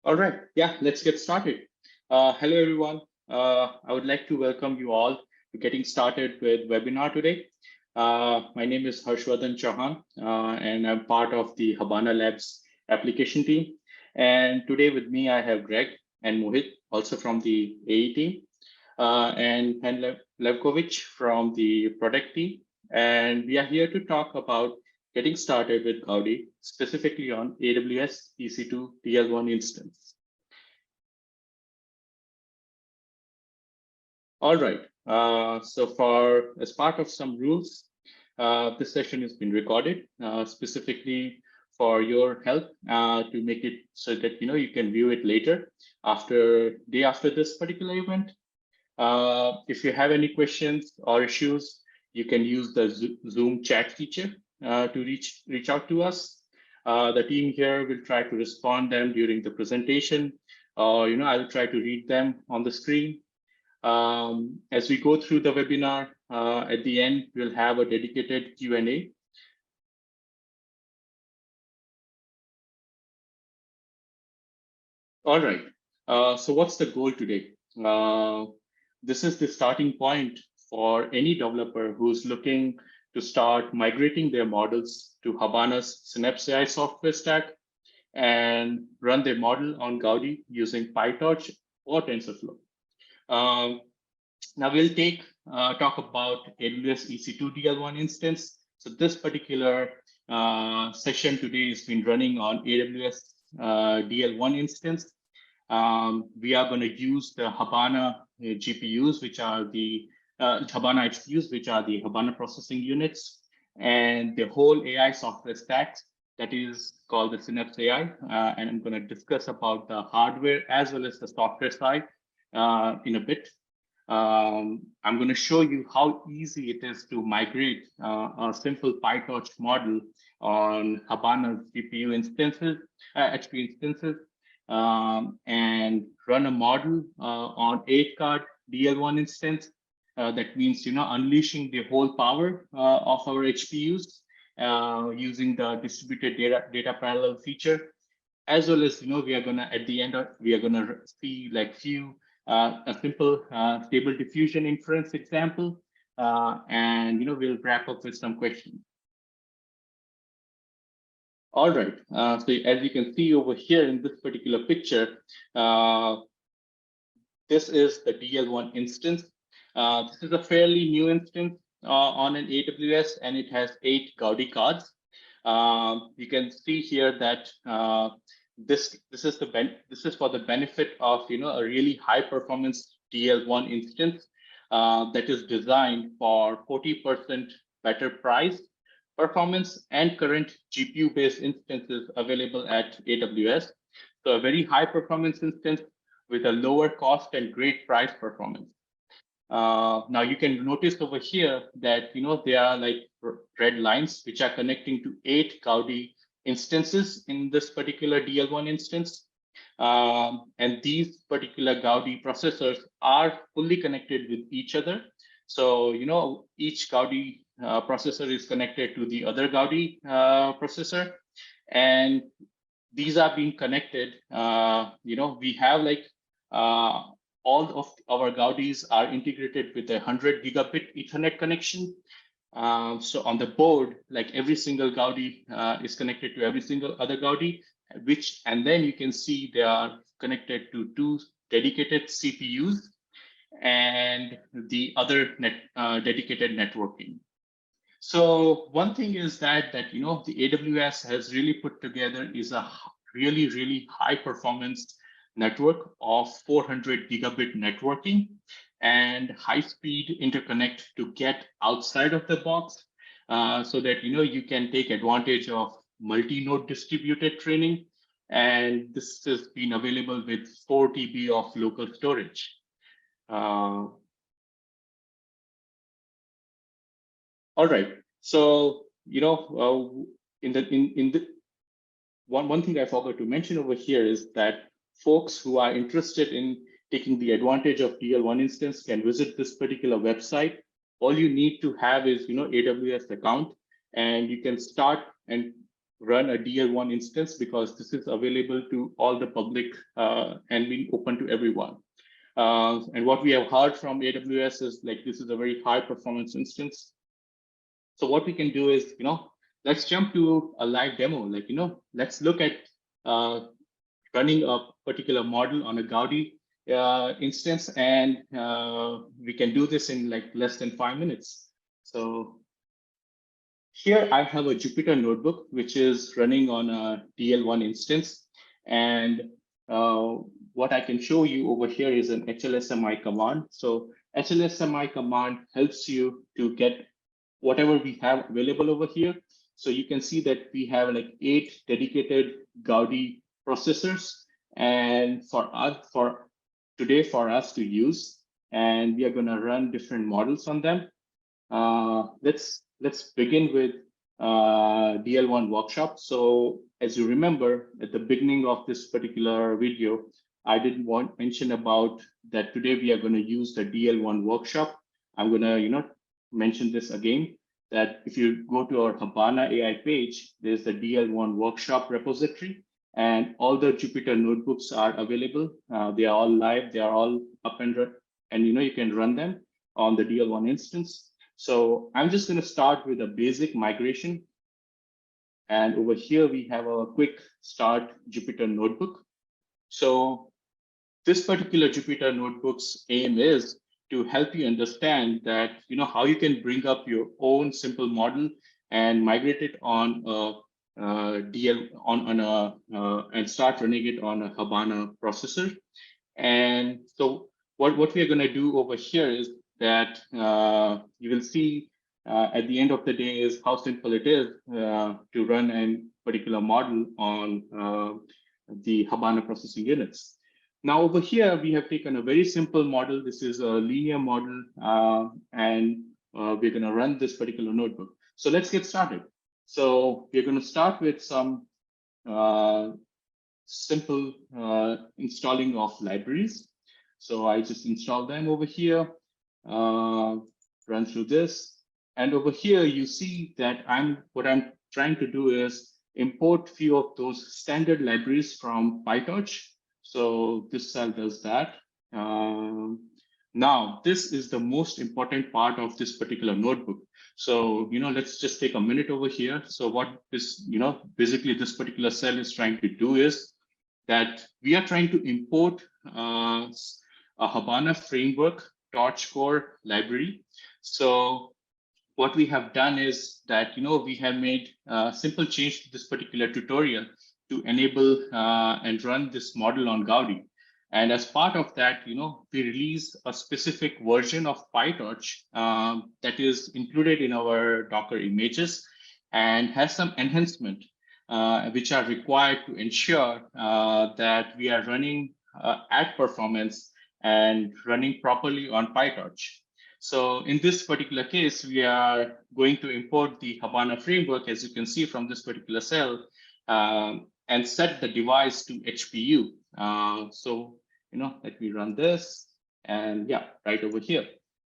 All right, yeah, let's get started. Hello, everyone. I would like to welcome you all to getting started with webinar today. My name is Harshvardhan Chauhan, and I'm part of the Habana Labs application team. And today with me, I have Greg and Mohit, also from the AE team, and Levkovich from the product team. And we are here to talk about getting started with Gaudi, specifically on AWS EC2 DL1 instance. All right. So as part of some rules, this session has been recorded specifically for your help to make it so that you can view it later day after this particular event. If you have any questions or issues, you can use the Zoom chat feature to reach out to us. The team here will try to respond them during the presentation, or I'll try to read them on the screen. As we go through the webinar, at the end, we'll have a dedicated Q&A. All right. So what's the goal today? This is the starting point for any developer who's looking to start migrating their models to Habana's Synapse AI software stack and run their model on Gaudi using PyTorch or TensorFlow. Now we'll talk about AWS EC2 DL1 instance. So this particular session today has been running on AWS DL1 instance. We are going to use the Habana GPUs, which are the Habana XPUs, which are the Habana processing units, and the whole AI software stack that is called the Synapse AI. And I'm going to discuss about the hardware as well as the software side in a bit. I'm going to show you how easy it is to migrate a simple PyTorch model on Habana GPU instances, HP instances, and run a model on 8-card DL1 instance. That means, unleashing the whole power of our HPUs using the distributed data parallel feature, as well as, we are going to, at the end, we are going to see like a simple stable diffusion inference example, and we'll wrap up with some questions. All right, so as you can see over here in this particular picture, this is the DL1 instance. This is a fairly new instance on an AWS, and it has 8 Gaudi cards. You can see here that this is for the benefit of a really high performance DL1 instance that is designed for 40% better price, performance, and current GPU based instances available at AWS. So a very high performance instance with a lower cost and great price performance. Now you can notice over here that there are like red lines which are connecting to 8 Gaudi instances in this particular DL1 instance. And these particular Gaudi processors are fully connected with each other. So, each Gaudi processor is connected to the other Gaudi processor. And these are being connected. We have like all of our Gaudis are integrated with a 100 gigabit Ethernet connection. So on the board, like every single Gaudi is connected to every single other Gaudi, and then you can see they are connected to 2 dedicated CPUs and the other dedicated networking. So one thing is that the AWS has really put together is a really, really high performance network of 400 gigabit networking and high-speed interconnect to get outside of the box, so that you can take advantage of multi-node distributed training. And this has been available with 4 TB of local storage. All right. So one thing I forgot to mention over here is that folks who are interested in taking the advantage of DL1 instance can visit this particular website. All you need to have is AWS account, and you can start and run a DL1 instance because this is available to all the public and being open to everyone. And what we have heard from AWS is like this is a very high performance instance. So what we can do is, let's jump to a live demo. Like, let's look at running a particular model on a Gaudi instance, and we can do this in like less than 5 minutes. So here I have a Jupyter notebook, which is running on a DL1 instance. And what I can show you over here is an HLSMI command. So HLSMI command helps you to get whatever we have available over here. So you can see that we have like 8 dedicated Gaudi processors, and for today for us to use, and we are going to run different models on them. Let's begin with DL1 Workshop. So as you remember, at the beginning of this particular video, I did mention about that today we are going to use the DL1 Workshop. I'm going to mention this again, that if you go to our Habana AI page, there's the DL1 Workshop repository, and all the Jupyter notebooks are available. They are all live, they are all up and running, and you can run them on the DL1 instance. So I'm just going to start with a basic migration. And over here, we have a quick start Jupyter notebook. So this particular Jupyter notebook's aim is to help you understand that, how you can bring up your own simple model and migrate it on a DL and start running it on a Habana processor. And so what we are going to do over here is that you will see at the end of the day is how simple it is to run a particular model on the Habana processing units. Now over here, we have taken a very simple model. This is a linear model, and we're going to run this particular notebook. So let's get started. So we're going to start with some simple installing of libraries. So I just install them over here, run through this. And over here, you see that what I'm trying to do is import few of those standard libraries from PyTorch. So this cell does that. Now, this is the most important part of this particular notebook. So, let's just take a minute over here. So what this, basically this particular cell is trying to do is that we are trying to import a Habana framework torch core library. So what we have done is that, we have made a simple change to this particular tutorial to enable and run this model on Gaudi. And as part of that, we release a specific version of PyTorch that is included in our Docker images and has some enhancement which are required to ensure that we are running at performance and running properly on PyTorch. So in this particular case, we are going to import the Habana framework, as you can see from this particular cell, and set the device to HPU. So, let me run this, and yeah, right over here.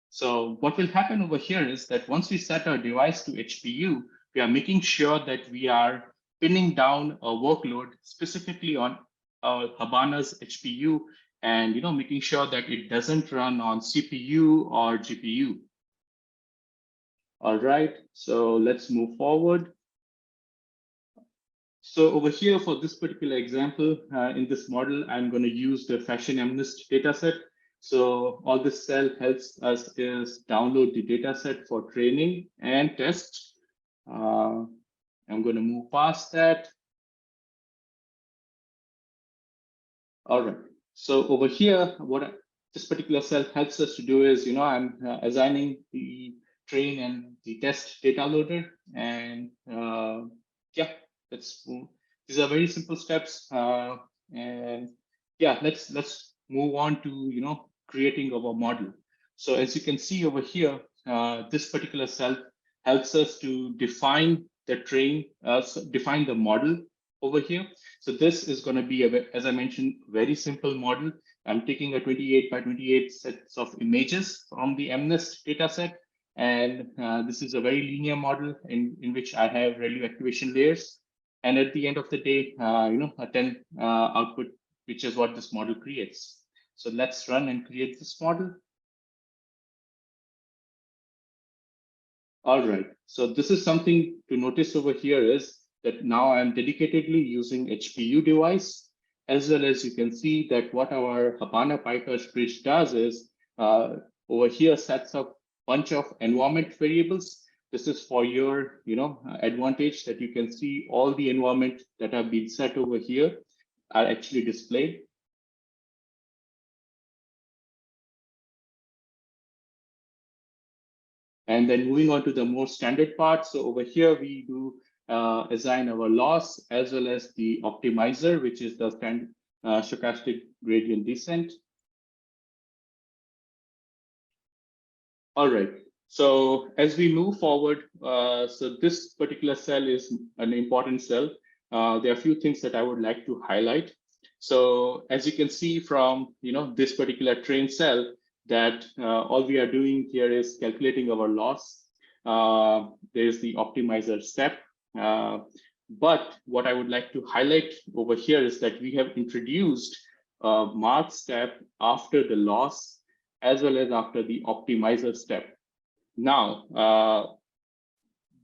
So what will happen over here is that once we set our device to HPU, we are making sure that we are pinning down a workload specifically on Habana's HPU, and making sure that it doesn't run on CPU or GPU. All right, so let's move forward. So over here for this particular example, in this model, I'm going to use the fashion MNIST dataset. So all this cell helps us is download the dataset for training and test. I'm going to move past that. All right. So over here, what this particular cell helps us to do is, I'm assigning the train and the test data loader, and yeah, let's move. These are very simple steps, and yeah, let's move on to creating our model. So as you can see over here, this particular cell helps us to define the train, define the model over here. So this is going to be, as I mentioned, very simple model. I'm taking a 28 by 28 sets of images from the MNIST dataset, and this is a very linear model in which I have ReLU activation layers. And at the end of the day, a 10 output, which is what this model creates. So let's run and create this model. All right, so this is something to notice over here is that now I'm dedicatedly using HPU device, as well as you can see that what our Habana PyTorch bridge does is over here sets up bunch of environment variables. This is for your advantage that you can see all the environment that have been set over here are actually displayed. And then moving on to the more standard part. So over here, we do assign our loss as well as the optimizer, which is the stochastic gradient descent. All right. So as we move forward, so this particular cell is an important cell. There are a few things that I would like to highlight. So as you can see from this particular train cell, that all we are doing here is calculating our loss. There's the optimizer step. But what I would like to highlight over here is that we have introduced a mark step after the loss as well as after the optimizer step. Now,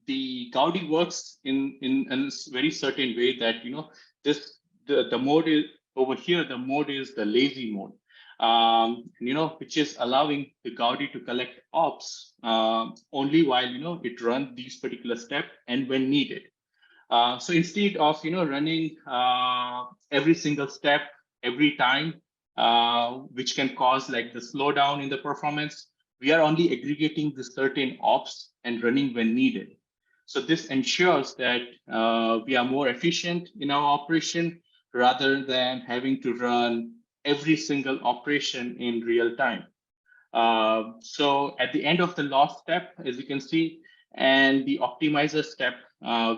the Gaudi works in a very certain way that the mode is over here. The mode is the lazy mode, which is allowing the Gaudi to collect ops only while it runs these particular steps and when needed. So instead of running every single step every time, which can cause like the slowdown in the performance, we are only aggregating the certain ops and running when needed. So this ensures that we are more efficient in our operation rather than having to run every single operation in real time. So at the end of the loss step, as you can see, and the optimizer step,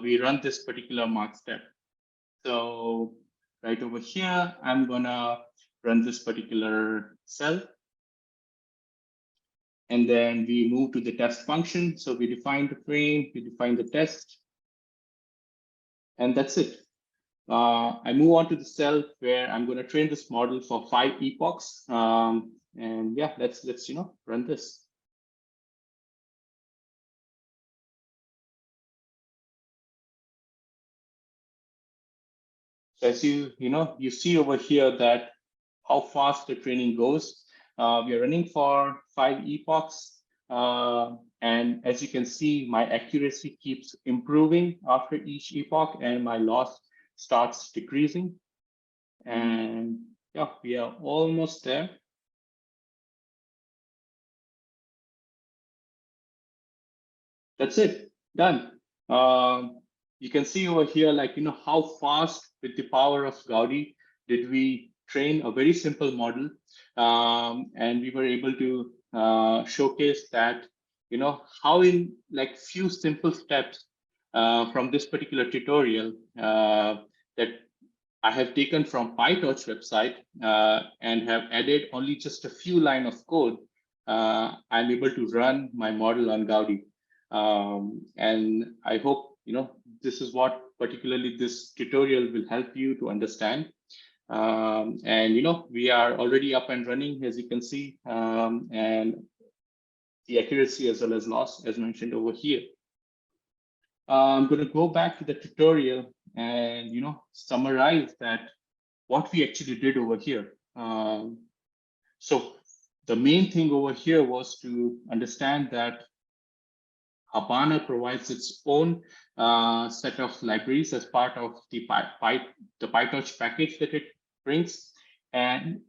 we run this particular mark step. So right over here, I'm gonna run this particular cell. And then we move to the test function. So we define the frame, we define the test, and that's it. I move on to the cell where I'm going to train this model for 5 epochs. And yeah, let's run this. So as you see over here that how fast the training goes. We are running for 5 epochs. And as you can see, my accuracy keeps improving after each epoch and my loss starts decreasing. And yeah, we are almost there. That's it, done. You can see over here, like, how fast with the power of Gaudi did we train a very simple model. And we were able to showcase that, how in like few simple steps from this particular tutorial that I have taken from PyTorch website and have added only just a few lines of code, I'm able to run my model on Gaudi. And I hope this is what particularly this tutorial will help you to understand. And we are already up and running, as you can see, and the accuracy as well as loss, as mentioned over here. I'm going to go back to the tutorial and summarize that what we actually did over here. So the main thing over here was to understand that Habana provides its own set of libraries as part of the PyTorch package that it brings, and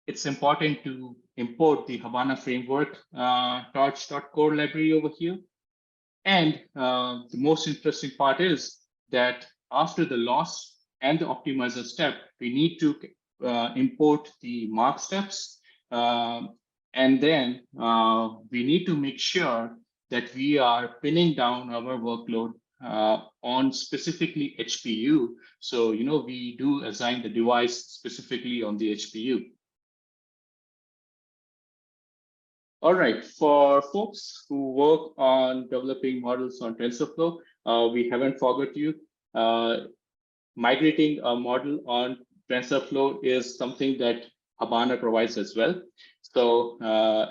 it's important to import the Habana framework torch.core library over here. And the most interesting part is that after the loss and the optimizer step, we need to import the mark steps. And then we need to make sure that we are pinning down our workload on specifically HPU. So, we do assign the device specifically on the HPU. All right, for folks who work on developing models on TensorFlow, we haven't forgot you. migrating a model on TensorFlow is something that Habana provides as well. So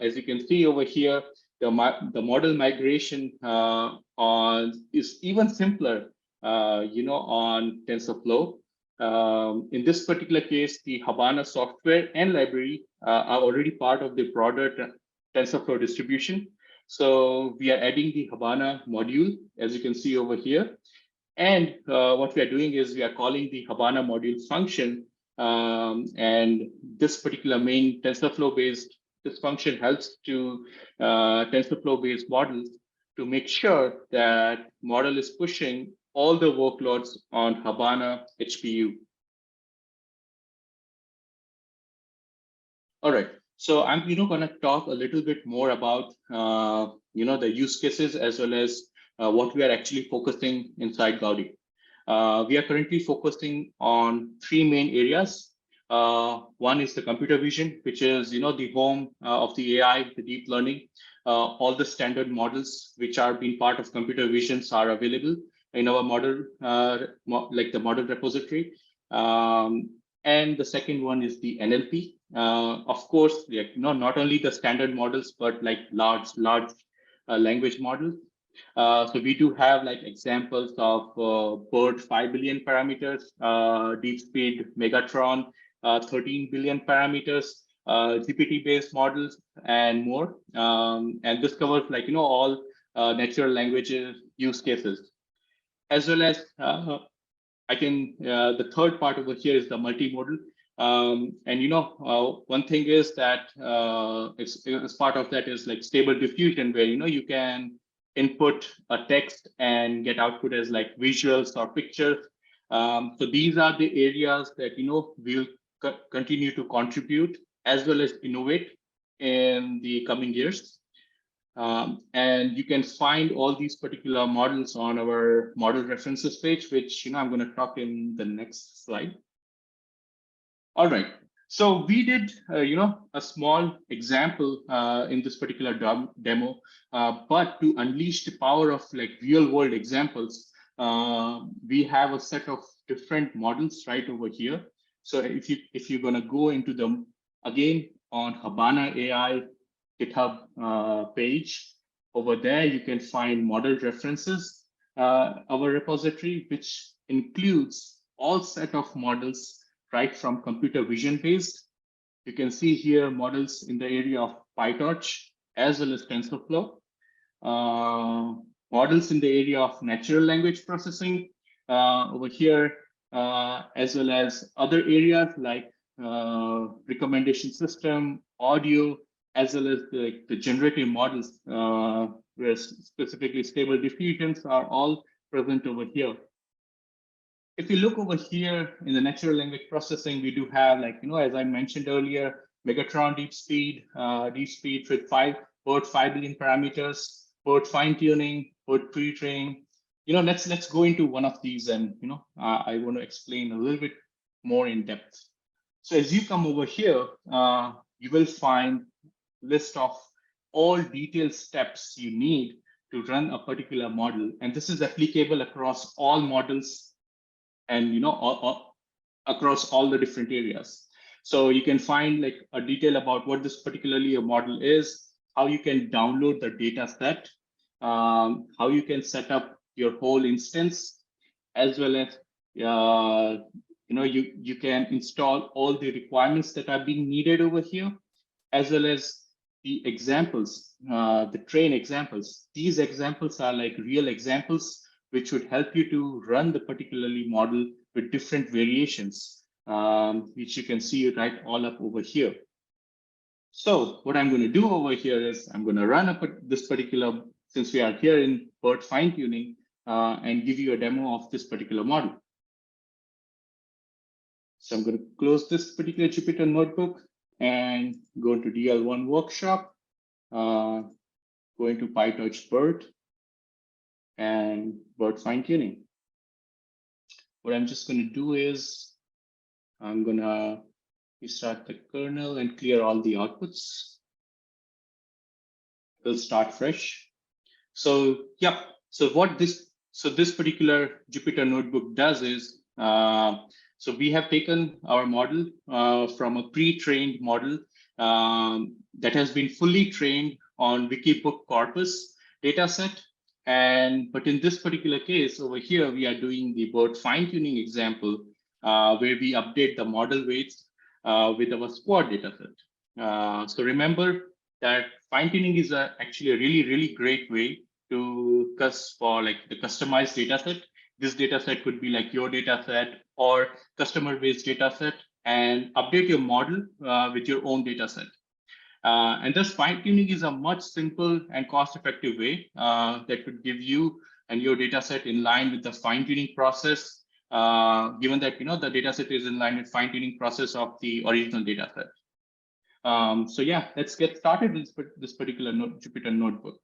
as you can see over here, the model migration is even simpler, on TensorFlow. In this particular case, the Habana software and library are already part of the broader TensorFlow distribution. So we are adding the Habana module, as you can see over here. And what we are doing is we are calling the Habana module function. And this particular main TensorFlow-based, this function helps to TensorFlow-based models to make sure that model is pushing all the workloads on Habana HPU. All right. So I'm going to talk a little bit more about the use cases as well as what we are actually focusing inside Gaudi. We are currently focusing on three main areas. One is the computer vision, which is the home of the AI, the deep learning. All the standard models which are being part of computer visions are available in our model, like the model repository. And the second one is the NLP. Of course, not only the standard models, but like large language models. So we do have like examples of BERT 5 billion parameters, DeepSpeed Megatron 13 billion parameters, GPT-based models, and more. And this covers like all natural languages use cases, as well as the third part over here is the multimodal. And one thing is that as part of that is like stable diffusion, where you can input a text and get output as like visuals or pictures. So these are the areas that we'll continue to contribute as well as innovate in the coming years. And you can find all these particular models on our model references page, which I'm going to talk in the next slide. All right. So we did, a small example in this particular demo, but to unleash the power of like real world examples, we have a set of different models right over here. So if you're going to go into them again on Habana AI GitHub page, over there you can find model references, our repository, which includes all set of models right from computer vision based. You can see here models in the area of PyTorch as well as TensorFlow, models in the area of natural language processing over here, as well as other areas like recommendation system, audio, as well as the generative models, where specifically stable diffusions are all present over here. If you look over here in the natural language processing, we do have as I mentioned earlier, Megatron DeepSpeed with BERT 5 billion parameters, BERT fine tuning, BERT pre-training. Let's go into one of these, and I want to explain a little bit more in depth. So as you come over here, you will find list of all detailed steps you need to run a particular model, and this is applicable across all models and across all the different areas. So you can find like a detail about what this particularly a model is, how you can download the data set, how you can set up your whole instance, as well as you can install all the requirements that are being needed over here, as well as the examples, the train examples. These examples are like real examples which would help you to run the particularly model with different variations, which you can see right all up over here. So what I'm going to do over here is I'm going to run this particular, since we are here in BERT fine tuning, and give you a demo of this particular model. So I'm going to close this particular Jupyter notebook and go to DL1 Workshop, go into PyTorch BERT, and BERT fine tuning. What I'm just going to do is I'm going to restart the kernel and clear all the outputs. We'll start fresh. So yeah, so what this So this particular Jupyter notebook does is, so we have taken our model from a pre-trained model that has been fully trained on Wikibook corpus dataset. But in this particular case over here, we are doing the board fine-tuning example where we update the model weights with our squad dataset. So remember that fine-tuning is actually a really great way to for like the customized dataset. This dataset could be like your dataset or customer-based dataset, and update your model with your own dataset. And thus fine-tuning is a much simple and cost-effective way that could give you and your dataset in line with the fine-tuning process, given that the dataset is in line with fine-tuning process of the original dataset. So yeah, let's get started with this particular Jupyter notebook.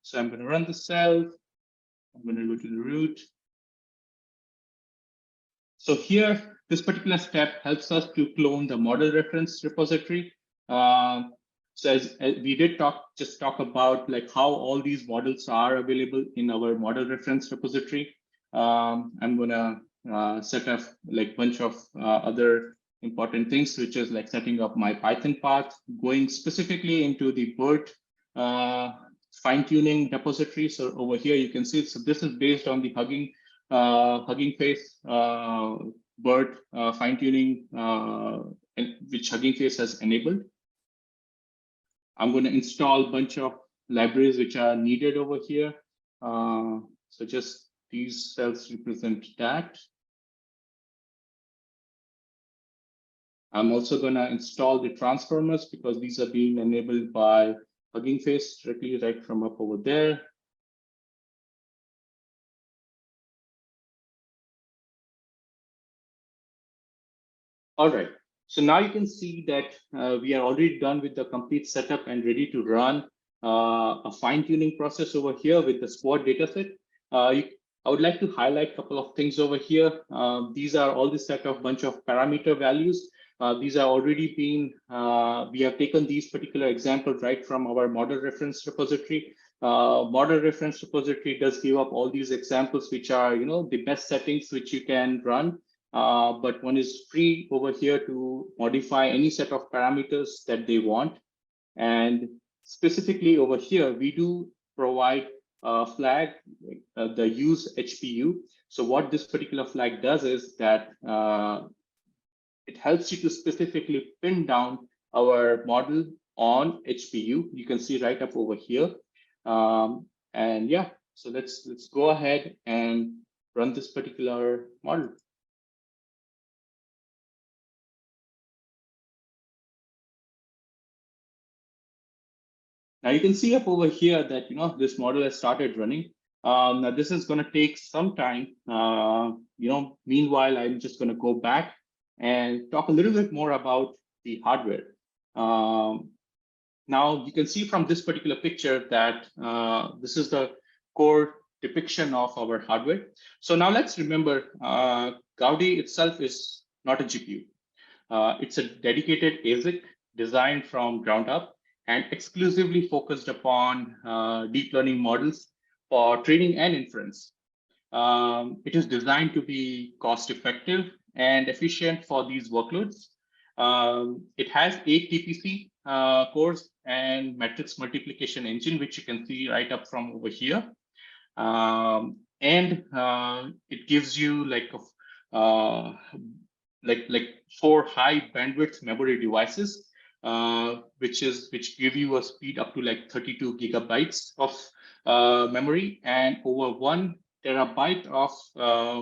So I'm going to run the cell. I'm going to go to the root. So here, this particular step helps us to clone the model reference repository. So as we did just talk about like how all these models are available in our model reference repository. I'm going to set up like bunch of other important things, which is like setting up my Python path, going specifically into the BERT fine-tuning repository. So over here, you can see, so this is based on the Hugging Face BERT fine-tuning, which Hugging Face has enabled. I'm going to install a bunch of libraries which are needed over here. So just these cells represent that. I'm also going to install the transformers because these are being enabled by Hugging Face directly right from up over there. All right, so now you can see that we are already done with the complete setup and ready to run a fine-tuning process over here with the squad dataset. I would like to highlight a couple of things over here. These are all the set of bunch of parameter values. These are already been, we have taken these particular examples right from our model reference repository. Model reference repository does give up all these examples, which are the best settings which you can run. But one is free over here to modify any set of parameters that they want. And specifically over here, we do provide a flag, the use HPU. So what this particular flag does is that it helps you to specifically pin down our model on HPU. You can see right up over here. And yeah, so let's go ahead and run this particular model. Now you can see up over here that this model has started running. Now this is going to take some time. Meanwhile, I'm just going to go back and talk a little bit more about the hardware. Now you can see from this particular picture that this is the core depiction of our hardware. So now let's remember, Gaudi itself is not a GPU. It's a dedicated ASIC designed from ground up and exclusively focused upon deep learning models for training and inference. It is designed to be cost effective and efficient for these workloads. It has 8 TPC cores and matrix multiplication engine, which you can see right up from over here. It gives you like 4 high bandwidth memory devices, which give you a speed up to like 32 gigabytes of memory and over 1 terabyte of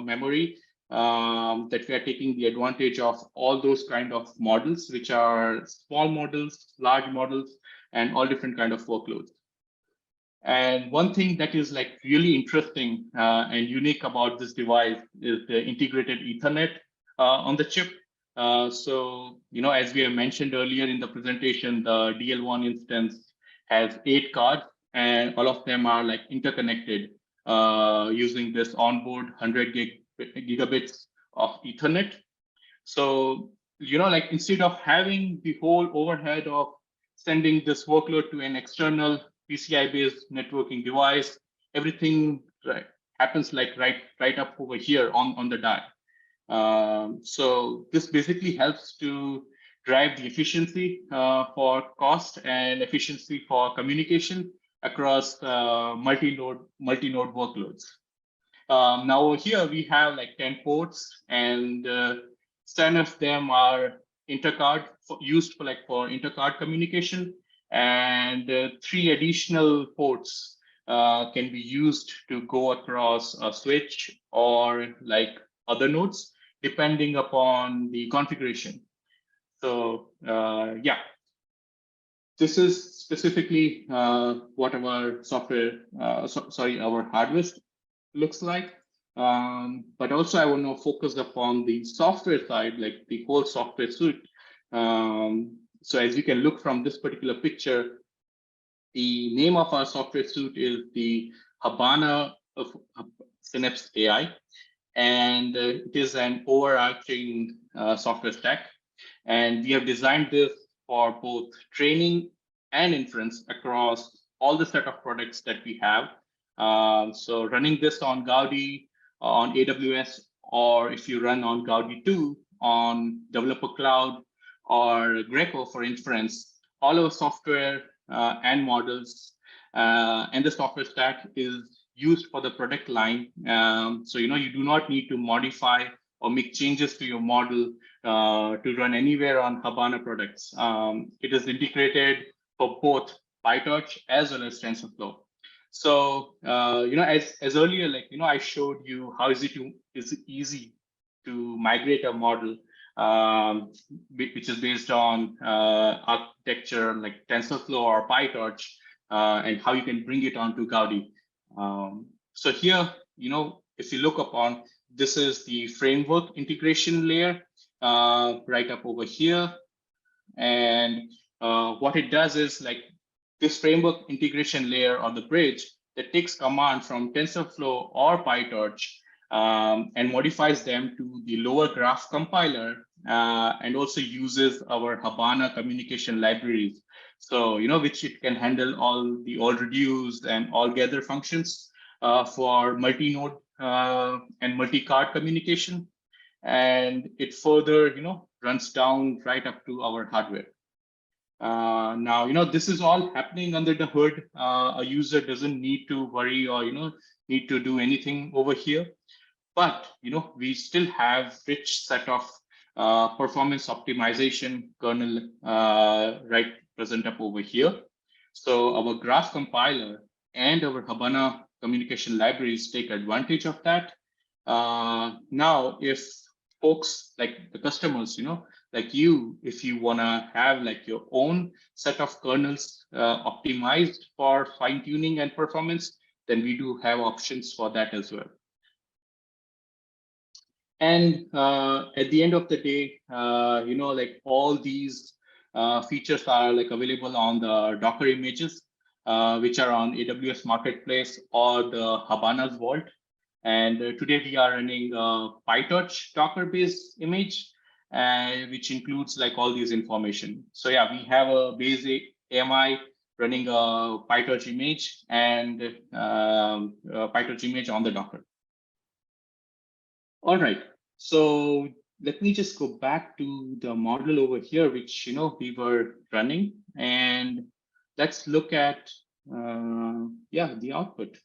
memory, that we are taking the advantage of all those kind of models, which are small models, large models, and all different kind of workloads. And one thing that is like really interesting and unique about this device is the integrated Ethernet on the chip. So, as we have mentioned earlier in the presentation, the DL1 instance has 8 cards, and all of them are like interconnected using this onboard 100 gigabits of Ethernet. So, like instead of having the whole overhead of sending this workload to an external PCI-based networking device, everything happens like right up over here on the die. So this basically helps to drive the efficiency for cost and efficiency for communication across multi-node workloads. Now over here we have like 10 ports, and 10 of them are intercard used for intercard communication, and 3 additional ports can be used to go across a switch or like other nodes depending upon the configuration. So yeah, this is specifically what our software, our hardware looks like. But also I want to focus upon the software side, like the whole software suite. So as you can look from this particular picture, the name of our software suite is the Habana of Synapse AI, and it is an overarching software stack. And we have designed this for both training and inference across all the set of products that we have. So running this on Gaudi, on AWS, or if you run on Gaudi 2 on Developer Cloud or Greco for inference, all our software and models and the software stack is used for the product line. So you do not need to modify or make changes to your model to run anywhere on Habana products. It is integrated for both PyTorch as well as TensorFlow. So as earlier, like I showed you how is it easy to migrate a model which is based on architecture like TensorFlow or PyTorch, and how you can bring it onto Gaudi. So here, if you look upon, this is the framework integration layer right up over here. And what it does is like this framework integration layer or the bridge that takes command from TensorFlow or PyTorch and modifies them to the lower graph compiler, and also uses our Habana communication libraries. So, which it can handle all the all reduced and all gather functions for multi-node and multi-card communication. And it further, runs down right up to our hardware. Now, this is all happening under the hood. A user doesn't need to worry or, need to do anything over here. But, we still have rich set of performance optimization kernel right present up over here. So our graph compiler and our Habana communication libraries take advantage of that. Now, if folks like the customers, like you, if you want to have like your own set of kernels optimized for fine tuning and performance, then we do have options for that as well. And at the end of the day, like all these features are like available on the Docker images, which are on AWS Marketplace or the Habana's Vault. And today we are running a PyTorch Docker-based image, which includes like all these information. So yeah, we have a basic AMI running a PyTorch image and PyTorch image on the Docker. All right, so let me just go back to the model over here, which we were running, and let's look at the output.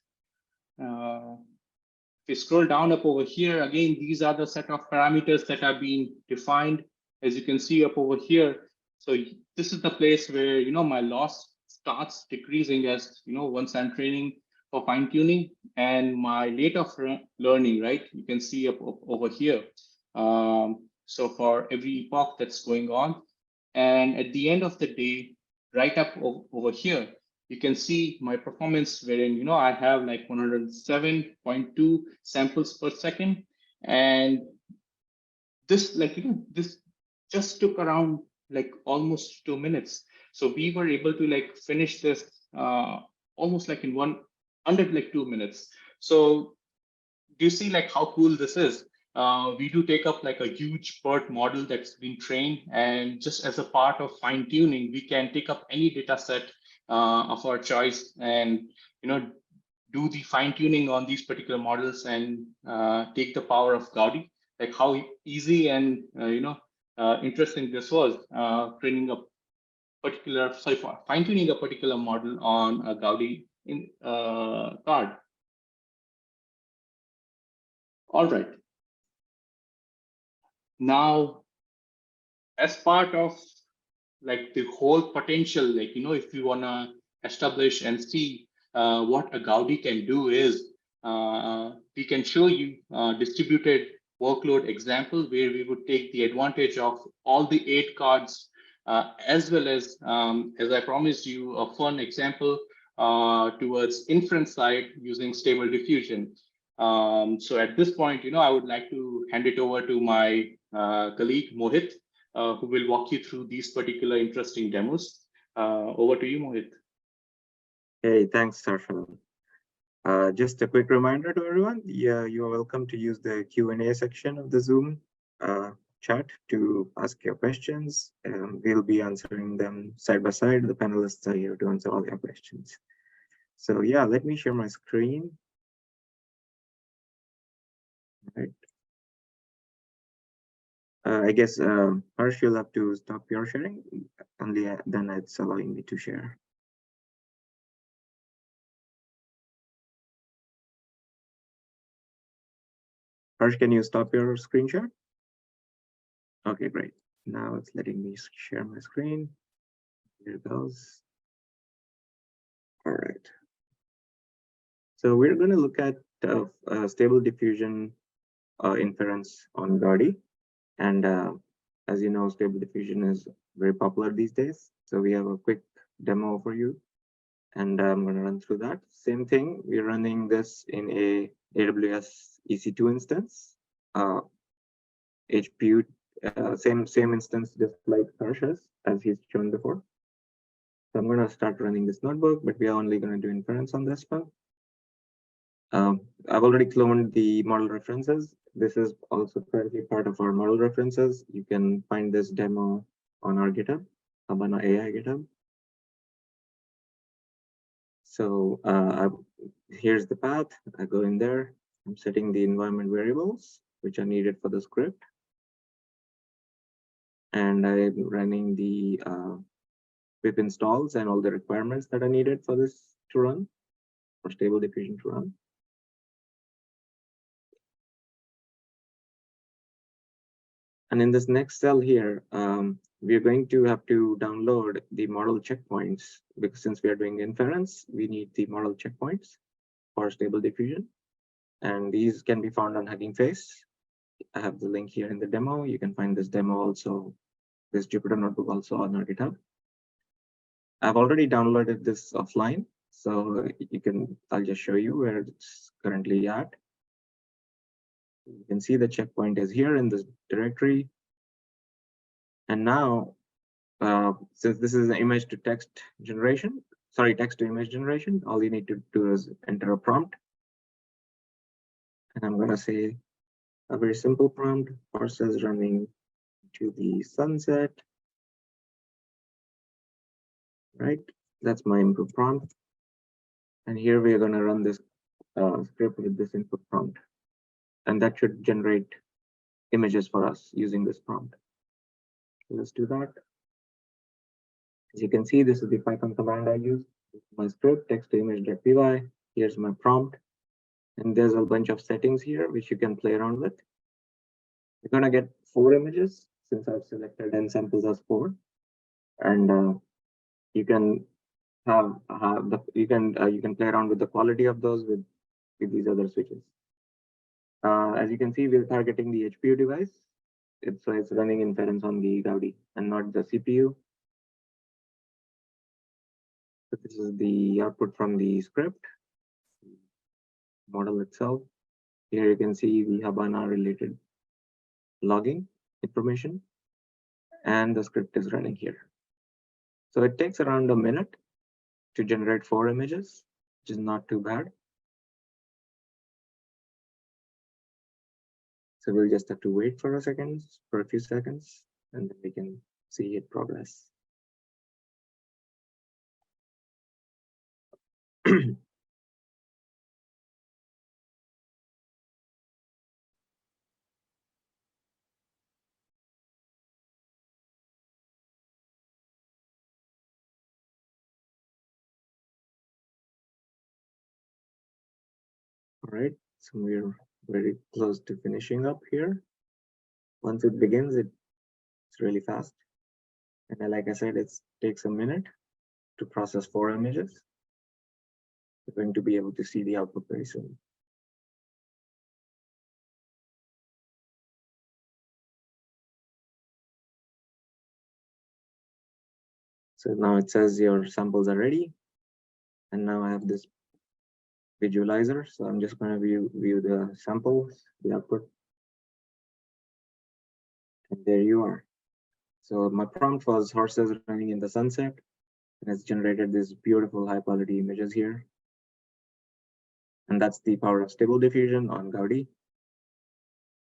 If you scroll down up over here, again, these are the set of parameters that are being defined, as you can see up over here. So this is the place where, my loss starts decreasing as, once I'm training for fine tuning, and my rate of learning, right? You can see up over here. So for every epoch that's going on, and at the end of the day, right up over here, you can see my performance wherein, I have like 107.2 samples per second. And this this just took around like almost 2 minutes. So we were able to like finish this almost like in under like 2 minutes. So do you see like how cool this is? We do take up like a huge BERT model that's been trained, and just as a part of fine tuning, we can take up any data set of our choice and do the fine tuning on these particular models and take the power of Gaudi. Like how easy and interesting this was, training a particular, sorry, fine tuning a particular model on a Gaudi card. All right. Now, as part of like the whole potential, like, if you want to establish and see what a Gaudi can do is, we can show you distributed workload example where we would take the advantage of all the 8 cards, as well as I promised you, a fun example towards inference side using stable diffusion. So at this point, I would like to hand it over to my colleague Mohit, who will walk you through these particular interesting demos. Over to you, Mohit. Hey, thanks, Sarfan. Just a quick reminder to everyone, you are welcome to use the Q&A section of the Zoom chat to ask your questions. We'll be answering them side by side. The panelists are here to answer all your questions. So yeah, let me share my screen. Right. I guess, Harsh, you'll have to stop your sharing. Only then it's allowing me to share. Harsh, can you stop your screen share? Okay, great. Now it's letting me share my screen. Here it goes. All right. So we're going to look at stable diffusion inference on Gaudi. And as you know, stable diffusion is very popular these days. So we have a quick demo for you. And I'm going to run through that. Same thing, we're running this in a AWS EC2 instance. HPU, same instance, just like Harsh's, as he's shown before. So I'm going to start running this notebook, but we are only going to do inference on this one. I've already cloned the model references. This is also currently part of our model references. You can find this demo on our GitHub, Habana AI GitHub. So here's the path. I go in there. I'm setting the environment variables, which are needed for the script. And I'm running the pip installs and all the requirements that are needed for this to run, for stable diffusion to run. And in this next cell here, we're going to have to download the model checkpoints, because since we are doing inference, we need the model checkpoints for stable diffusion. And these can be found on Hugging Face. I have the link here in the demo. You can find this demo also, this Jupyter notebook also on our GitHub. I've already downloaded this offline, so I'll just show you where it's currently at. You can see the checkpoint is here in this directory. And now, since this is an image to text generation, text to image generation, all you need to do is enter a prompt. And I'm going to say a very simple prompt, horses running to the sunset. Right, that's my input prompt. And here we are going to run this script with this input prompt. And that should generate images for us using this prompt. So let's do that. As you can see, this is the Python command I use. My script, text to image.py. Here's my prompt. And there's a bunch of settings here which you can play around with. You're going to get 4 images since I've selected n samples as 4. And you can you can play around with the quality of those with these other switches. As you can see, we're targeting the HPU device. So it's running inference on the Gaudi and not the CPU. So this is the output from the script model itself. Here you can see the Habana related logging information, and the script is running here. So it takes around a minute to generate 4 images, which is not too bad. So we'll just have to wait for a few seconds, and then we can see it progress. All right, so we're very close to finishing up here. Once it begins, it's really fast. And like I said, it takes a minute to process 4 images. You're going to be able to see the output very soon. So now it says your samples are ready. And now I have this visualizer. So I'm just going to view the samples, the output. And there you are. So my prompt was horses running in the sunset. And it's generated these beautiful high quality images here. And that's the power of stable diffusion on Gaudi.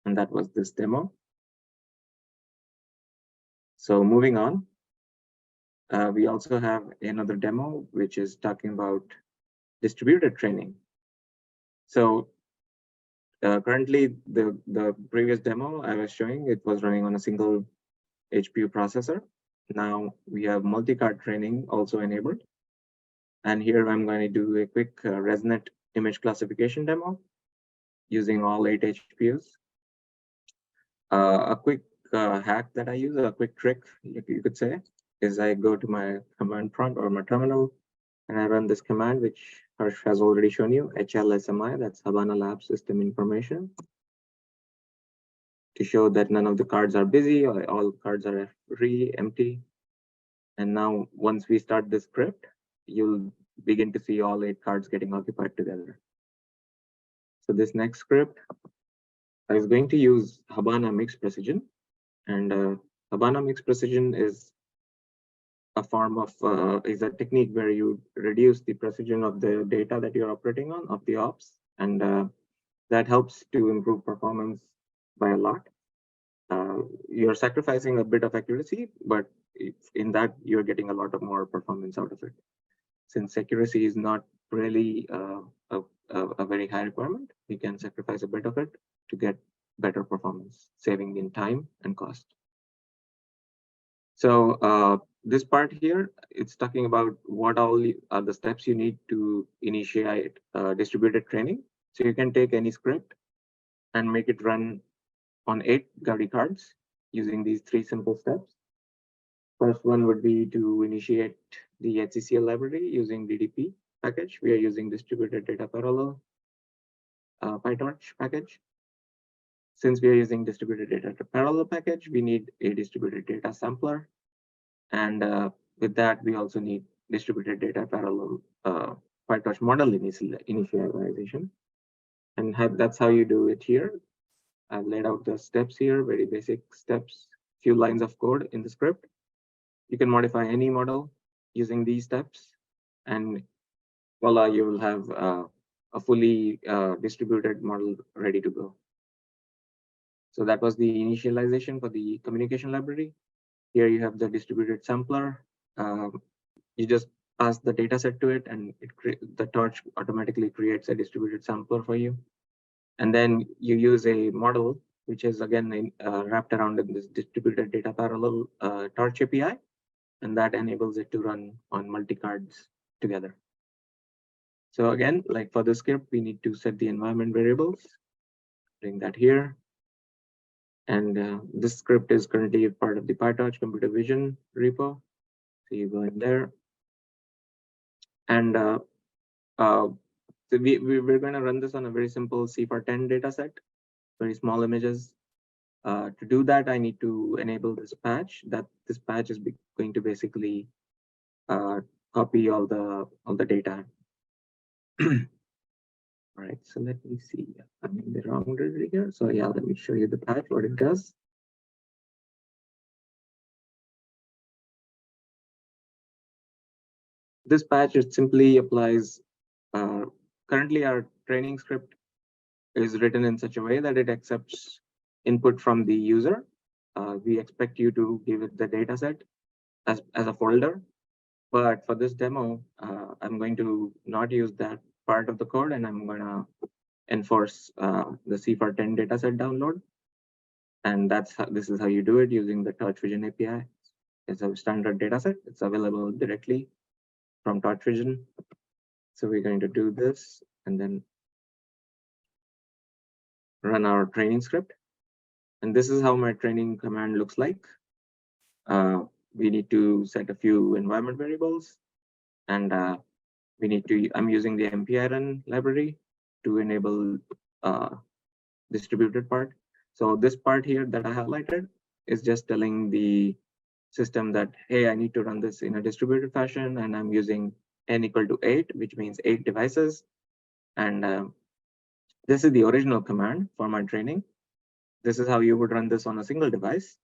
And that was this demo. So moving on, we also have another demo, which is talking about distributed training. So currently, the previous demo I was showing, it was running on a single HPU processor. Now we have multi-card training also enabled. And here I'm going to do a quick ResNet image classification demo using all 8 HPUs. A quick hack that I use, a quick trick, you could say, is I go to my command prompt or my terminal, and I run this command, which Harsh has already shown you, HLSMI, that's Habana Lab System Information, to show that none of the cards are busy, or all cards are free, empty. And now once we start this script, you'll begin to see all 8 cards getting occupied together. So this next script is going to use Habana Mixed Precision. And Habana Mixed Precision is a form of, is a technique where you reduce the precision of the data that you're operating on, of the ops. And that helps to improve performance by a lot. You're sacrificing a bit of accuracy, but in that you're getting a lot of more performance out of it. Since accuracy is not really a very high requirement, we can sacrifice a bit of it to get better performance, saving in time and cost. So this part here, it's talking about what all are the steps you need to initiate distributed training. So you can take any script and make it run on 8 Gaudi cards using these 3 simple steps. First one would be to initiate the HCCL library using DDP package. We are using distributed data parallel PyTorch package. Since we are using distributed data parallel package, we need a distributed data sampler. And with that, we also need distributed data parallel PyTorch model initialization. And that's how you do it here. I've laid out the steps here, very basic steps, few lines of code in the script. You can modify any model using these steps, and voila, you will have a fully distributed model ready to go. So that was the initialization for the communication library. Here you have the distributed sampler. You just pass the data set to it, and the torch automatically creates a distributed sampler for you. And then you use a model, which is again wrapped around in this distributed data parallel torch API, and that enables it to run on multi-cards together. So again, like for the script, we need to set the environment variables. Bring that here. And this script is currently a part of the PyTorch computer vision repo. So you go in there. And so we're going to run this on a very simple CFAR10 data set, very small images. To do that, I need to enable this patch. This patch is going to basically copy all the data. All right, so let me see. I'm in the wrong directory here. So yeah, let me show you the patch, what it does. This patch, it simply applies. Currently, our training script is written in such a way that it accepts input from the user. We expect you to give it the data set as a folder. But for this demo, I'm going to not use that part of the code, and I'm going to enforce the CFAR10 dataset download. And this is how you do it using the Torch Vision API. It's a standard dataset. It's available directly from Torch Vision. So we're going to do this, and then run our training script. And this is how my training command looks like. We need to set a few environment variables, and I'm using the mpirun library to enable distributed part. So this part here that I highlighted is just telling the system that, hey, I need to run this in a distributed fashion, and I'm using n equal to 8, which means 8 devices. And this is the original command for my training. This is how you would run this on a single device.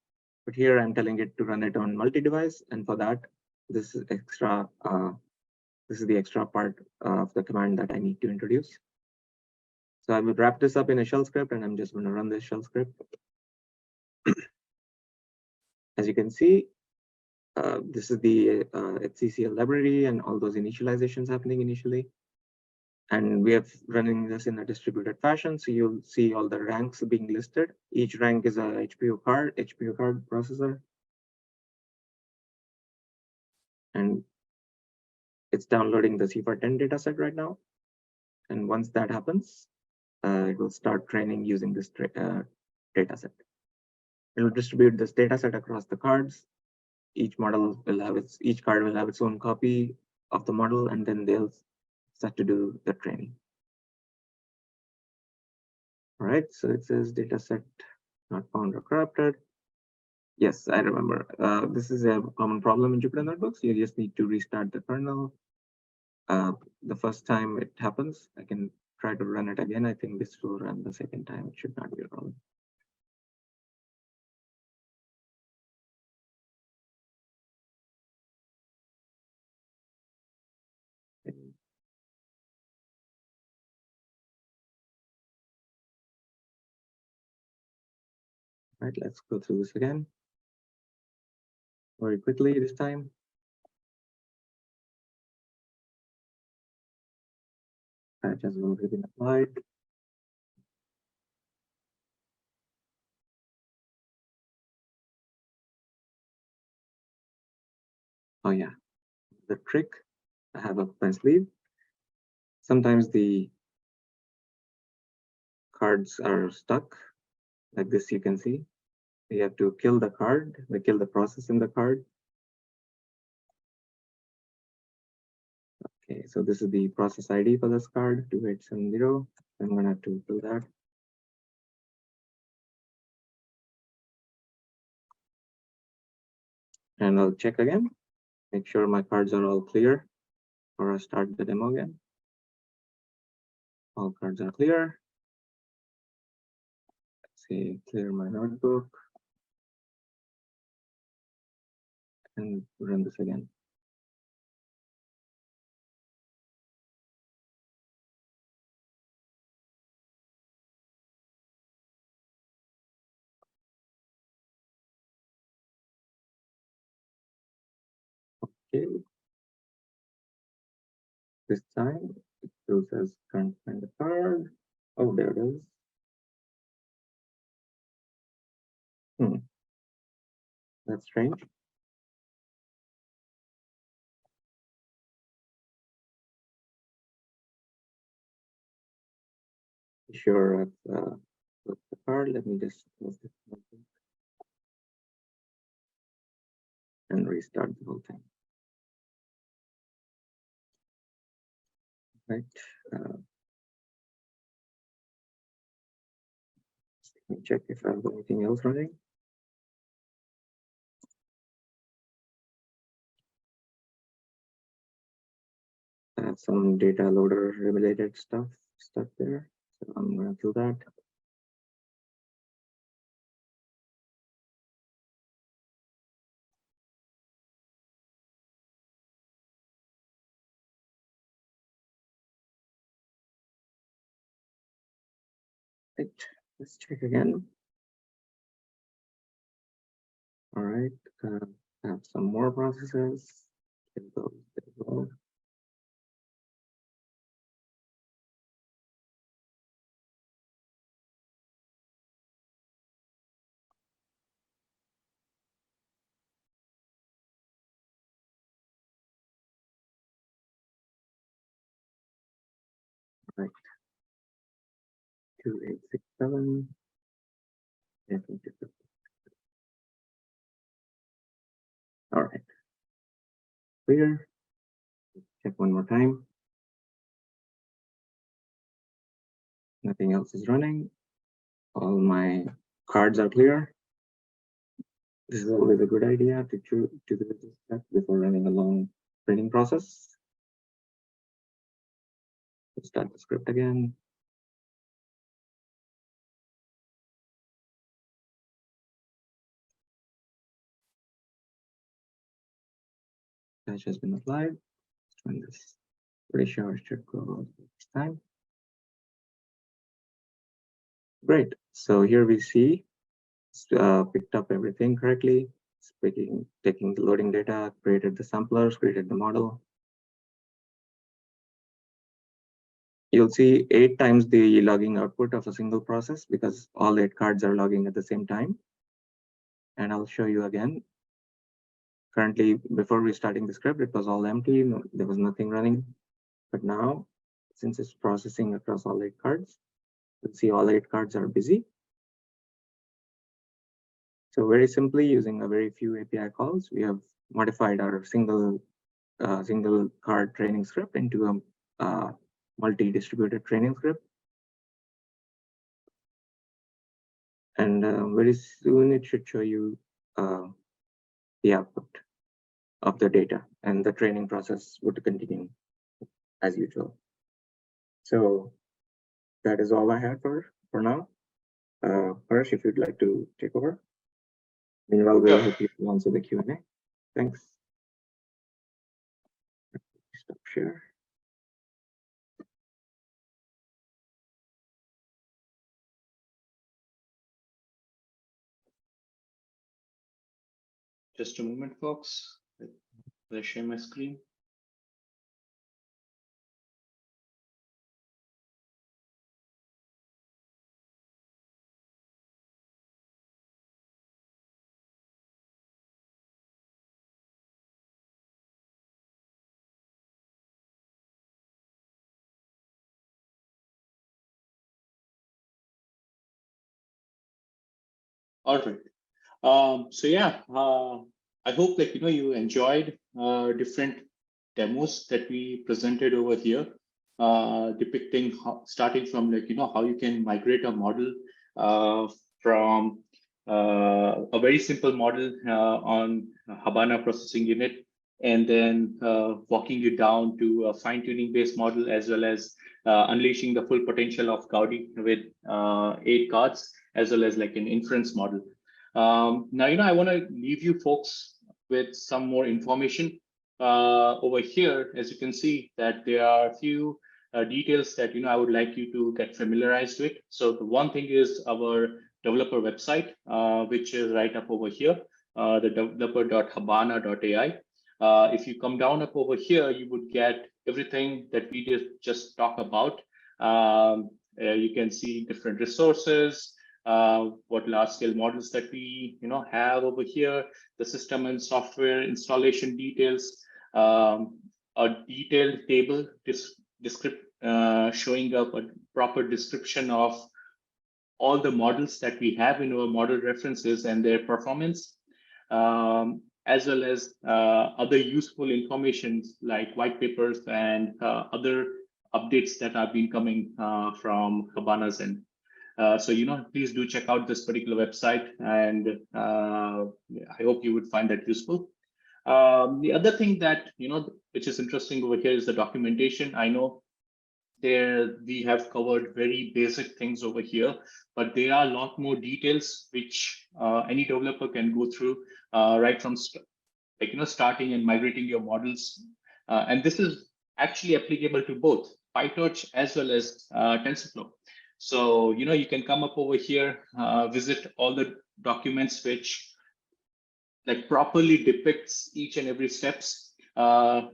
But here I'm telling it to run it on multi-device. And for that, this is extra. This is the extra part of the command that I need to introduce. So I will wrap this up in a shell script, and I'm just going to run this shell script. As you can see, this is the HCCL library and all those initializations happening initially. And we are running this in a distributed fashion. So you'll see all the ranks being listed. Each rank is a HPU card processor. And it's downloading the CFAR10 dataset right now. And once that happens, it will start training using this dataset. It will distribute this dataset across the cards. Each card will have its own copy of the model, and then they'll start to do the training. All right, so it says dataset not found or corrupted. Yes, I remember. This is a common problem in Jupyter Notebooks. You just need to restart the kernel. The first time it happens, I can try to run it again. I think this will run the second time. It should not be a problem. Right, let's go through this again very quickly this time. Patch has already been applied. Oh yeah, the trick I have up my sleeve. Sometimes the cards are stuck like this. You can see you have to kill the card, kill the process in the card. Okay, so this is the process ID for this card, 2870. I'm gonna have to do that. And I'll check again, make sure my cards are all clear, or I'll start the demo again. All cards are clear. Let's see, clear my notebook and run this again. Okay. This time it shows as can't find the card. Oh, there it is. That's strange. Sure, I've put the card. Let me just close this and restart the whole thing. Right. Let me check if I have anything else running. I have some data loader related stuff stuck there, so I'm going to do that. Right. Let's check again. All right, have some more processes. Kill those as well. Right. 2867. All right, clear. Check one more time. Nothing else is running. All my cards are clear. This is always a good idea to do this step before running a long training process. Let's start the script again. Patch has been applied. Let's run this. Pretty sure it should go this time. Great. So here we see picked up everything correctly. Taking the loading data, created the samplers, created the model. You'll see 8 times the logging output of a single process because all 8 cards are logging at the same time. And I'll show you again. Currently, before restarting the script, it was all empty. There was nothing running. But now, since it's processing across all 8 cards, you'll see all 8 cards are busy. So very simply, using a very few API calls, we have modified our single card training script into a multi-distributed training script. And very soon it should show you the output of the data, and the training process would continue as usual. So that is all I have for now. Harsh, if you'd like to take over. Meanwhile, we'll help you answer the Q&A. Thanks. Stop share. Just a moment, folks. Let's share my screen. All right. So yeah, I hope that you enjoyed different demos that we presented over here, depicting starting from how you can migrate a model from a very simple model on Habana processing unit, and then walking you down to a fine-tuning based model, as well as unleashing the full potential of Gaudi with 8 cards, as well as like an inference model. Now, I want to leave you folks with some more information. Over here, as you can see, that there are a few details that I would like you to get familiarized with. So the one thing is our developer website, which is right up over here, the developer.habana.ai. If you come down up over here, you would get everything that we just talked about. You can see different resources, what large-scale models that we have over here, the system and software installation details, a detailed table showing up a proper description of all the models that we have in our model references and their performance, as well as other useful information like white papers and other updates that have been coming from Habana's end. So, please do check out this particular website, and I hope you would find that useful. The other thing that, which is interesting over here is the documentation. I know we have covered very basic things over here, but there are a lot more details which any developer can go through right from starting and migrating your models. And this is actually applicable to both PyTorch as well as TensorFlow. So, you can come up over here, visit all the documents which properly depicts each and every steps. I'll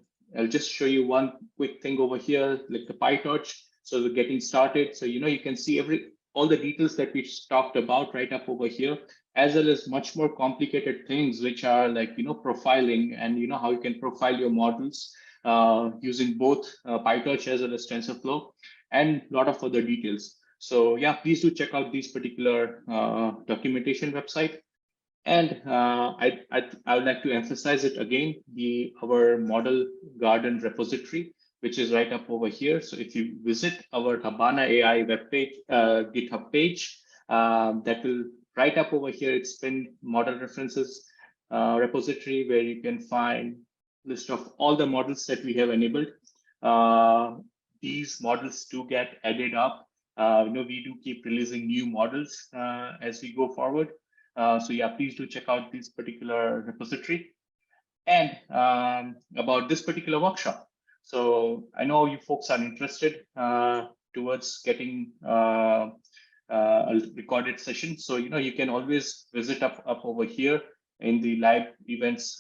just show you one quick thing over here, like the PyTorch. So we're getting started. So, you can see all the details that we talked about right up over here, as well as much more complicated things, which are profiling and, how you can profile your models using both PyTorch as well as TensorFlow, and a lot of other details. So yeah, please do check out these particular documentation website. And I would like to emphasize it again, our model garden repository, which is right up over here. So if you visit our Habana AI webpage, GitHub page, that will right up over here, it's pinned model references repository, where you can find list of all the models that we have enabled. These models do get added up. We do keep releasing new models as we go forward. So yeah, please do check out this particular repository. And about this particular workshop. So I know you folks are interested towards getting a recorded session. So you can always visit up over here in the live events.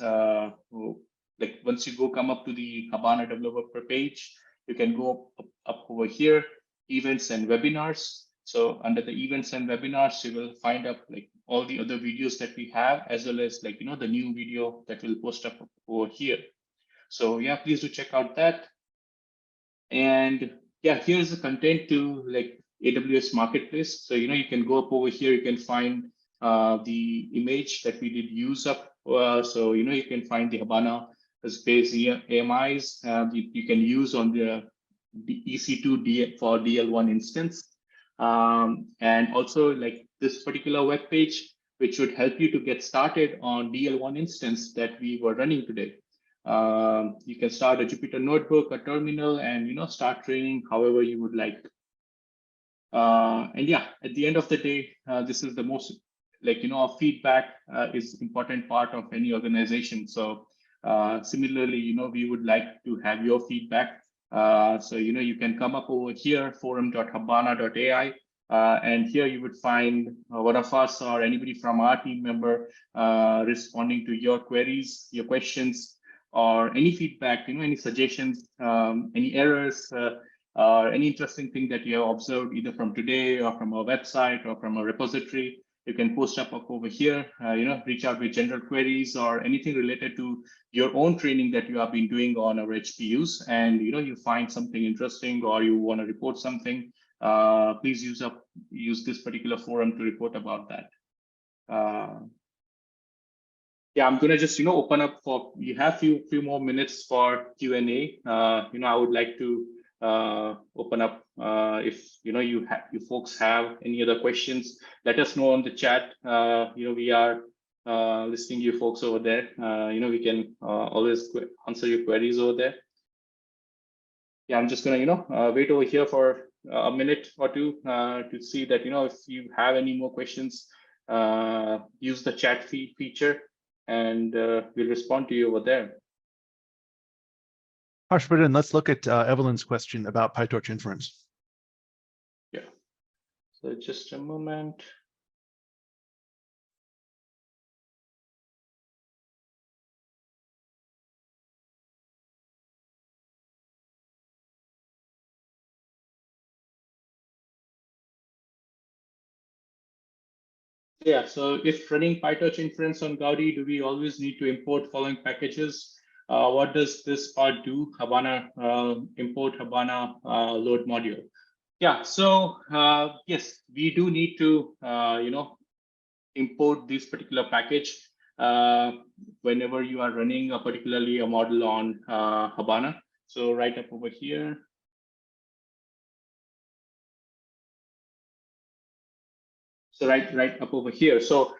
Like once you come up to the Habana developer page, you can go up over here, events and webinars. So under the events and webinars, you will find up like all the other videos that we have, as well as the new video that will post up over here. So yeah, please do check out that. And yeah, here's the content to AWS Marketplace. So you can go up over here, you can find the image that we did use up. So you can find the Habana space AMIs you can use on the EC2 for DL1 instance. And also this particular web page, which would help you to get started on DL1 instance that we were running today. You can start a Jupyter notebook, a terminal, and start training however you would like. And yeah, at the end of the day, this is the most feedback is important part of any organization. So similarly, we would like to have your feedback. So you can come up over here, forum.habana.ai. And here you would find one of us or anybody from our team member responding to your queries, your questions, or any feedback, any suggestions, any errors, or any interesting thing that you have observed either from today or from our website or from a repository. You can post up over here, reach out with general queries or anything related to your own training that you have been doing on our HPUs, and you find something interesting or you want to report something, please use this particular forum to report about that. Yeah, I'm gonna just open up for, you have few more minutes for Q&A. I would like to open up if you folks have any other questions. Let us know on the chat. We are listening to you folks over there. We can always answer your queries over there. Yeah, I'm just gonna wait over here for a minute or two to see that if you have any more questions, use the chat feature, and we'll respond to you over there. Harshvardhan, let's look at Evelyn's question about PyTorch inference. Yeah, so just a moment. Yeah, so if running PyTorch inference on Gaudi, do we always need to import following packages? What does this part do? Habana import Habana load module. Yeah, so yes, we do need to import this particular package whenever you are running particularly a model on Habana. So right up over here. So right up over here. So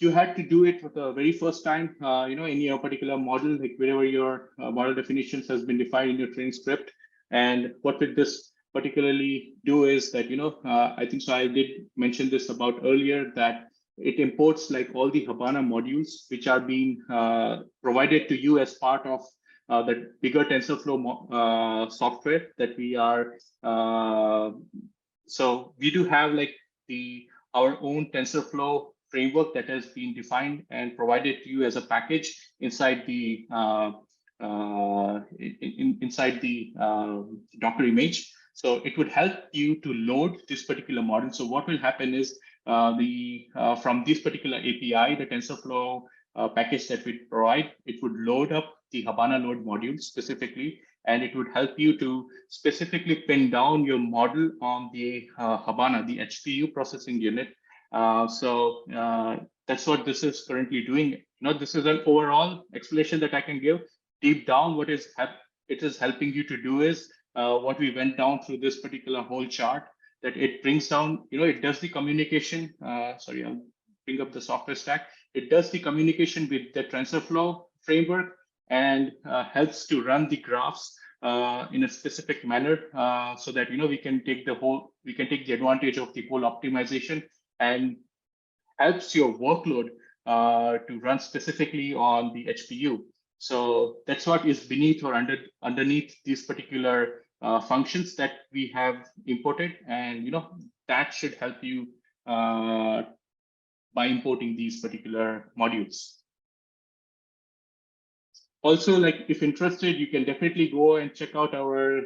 you had to do it for the very first time, in your particular model, like wherever your model definitions has been defined in your training script. And what will this particularly do is that, I think so I did mention this about earlier, that it imports all the Habana modules, which are being provided to you as part of the bigger TensorFlow software that we are. So we do have our own TensorFlow framework that has been defined and provided to you as a package inside the Docker image. So it would help you to load this particular model. So what will happen is from this particular API, the TensorFlow package that we provide, it would load up the Habana load module specifically, and it would help you to specifically pin down your model on the Habana, the HPU processing unit. That's what this is currently doing. This is an overall explanation that I can give. Deep down, what it is helping you to do is what we went down through this particular whole chart, that it brings down, it does the communication. Sorry, I'll bring up the software stack. It does the communication with the TensorFlow framework and helps to run the graphs in a specific manner so that we can take the advantage of the whole optimization, and helps your workload to run specifically on the HPU. So that's what is beneath or underneath these particular functions that we have imported, and that should help you by importing these particular modules. Also, like if interested, you can definitely go and check out our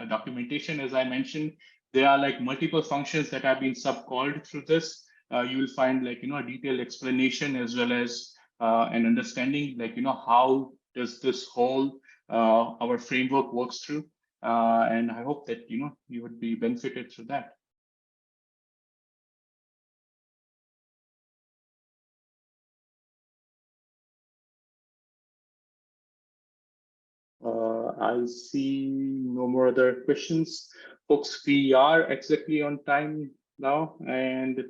documentation. As I mentioned, there are like multiple functions that have been subcalled through this. You will find like a detailed explanation as well as an understanding, like how does this whole our framework works through, and I hope that you would be benefited through that. I see no more other questions. Folks, we are exactly on time now, and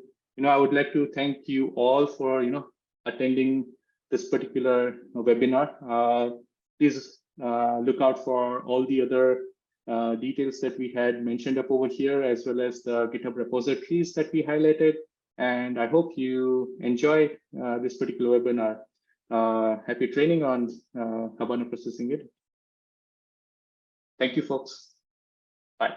I would like to thank you all for attending this particular webinar. Please look out for all the other details that we had mentioned up over here, as well as the GitHub repositories that we highlighted. And I hope you enjoy this particular webinar. Happy training on Habana processing it. Thank you, folks. Bye.